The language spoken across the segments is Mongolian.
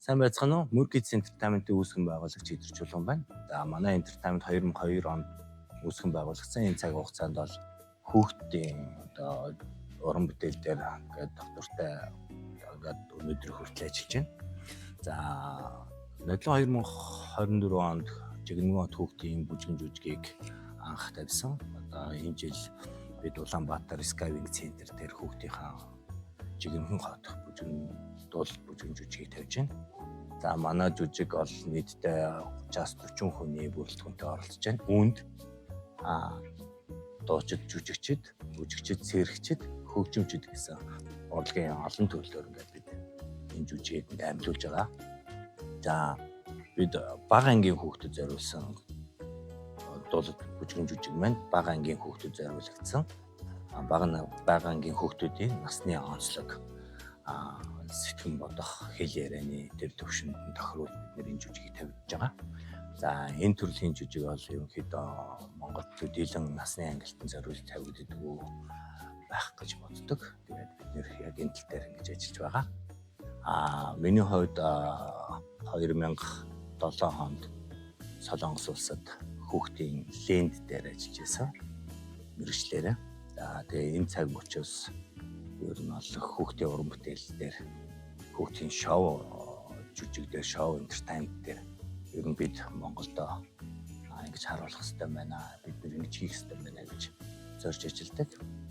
Сайн байцгаана уу? Murkids Entertainment-ийн үүсгэн байгуулагч Идэрч Чулуун байна. За манай Entertainment 2002 онд үүсгэн байгуулагдсан. Энэ цаг хугацаанд бол хүүхдийн одоо уран бүтээл дээр ингээд доктортой ингээд өнөөдөр хүртэл ажиллаж байна. За нодлон 2024 онд Жигнэмгот хүүхдийн бүжгэн жүжигийг анх тавьсан. Одоо энэ жил бид Улаанбаатар Skywing Center дээр хүүхдийнхаа Жигнэмхэн хот бүжгэн жүжигийг тавьж байна. За манай жүжиг бол нийтдээ 30-40 хүний бүрэлдэхүүнтэй оролцож байна. Үүнд дуучид, жүжигчид, цэрэгчид, хөгжимчид гэсэн урлагийн олон төрлөөр ингээд бид энэ жүжигийг амьлуулж байгаа. За бид бага ангийн хүүхдэд зориулсан дуулал бүжгэн жүжиг маань бага ангийн хүүхдэд зориулагдсан. Бага ангийн хүүхдүүдийн насны онцлог сэтгэн бодох, хэл ярианы төр төвшөнд тохируулж бид энэ жүжигийг тавьж байгаа. За энэ төрлийн жүжиг бол ерөнхийдөө Монголд төдийлөн насны ангилтанд зориулж тавигддаг байх гэж боддог. Тэгээд бид нэр яг энэ тал дээр ингэж ажиллаж байгаа. Миний хувьд 2007 онд Солонгос улсад хүүхдийн ленд дээр ажиллаж байсан мэргэжлээрээ. За тэгээ энэ цаг мөчөөс ер нь бол хүүхдийн уран бүтээл дээр хүүхдийн шоу жүжиг дээр шоу entertainment дээр ер нь бид Монголдо ингэж харуулах хэрэгтэй байна. Бид ингэж хийх хэрэгтэй байна гэж зорж ажилладаг.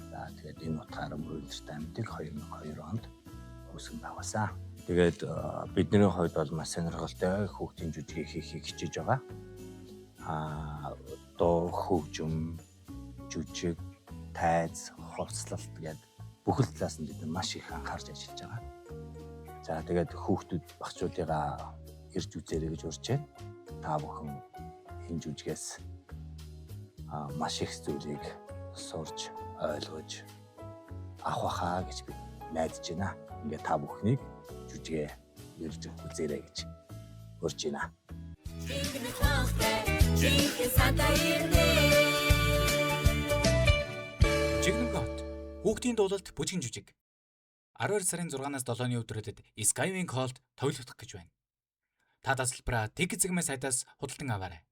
За тэгээд энэ утгаараа entertainment-ийг 2002 онд үүсгэн байгуулсан. Тэгээд бидний хувьд бол маш сонирхолтой хүүхдийн жүжигийг хийхийг хичээж байгаа. Одоо хөгжим, жүжиг, тайз, хувцлалт гэдэг бүхэл талаас нь бид маш их анхаарч ажиллаж байгаа. За тэгээд хүүхдүүд багчуудыгаа ирж үзээрэй гэж урьж байна. Та бүхэн энэ жүжигээс маш их зүйлийг сурч, ойлгож авах хаа гэж би найдаж байна. Ингээд та бүхнийг жүжигээ ирж үзээрэй гэж урьж байна. Жигнэмгот хүүхдийн дуулалт бүжгэн жүжиг 12 сарын 6-наас 7-ны өдрүүдэд Skywing Hall-д тоглогдох гэж байна. Та тасалбараа Ticket Segment сайтаас худалдан аваарай.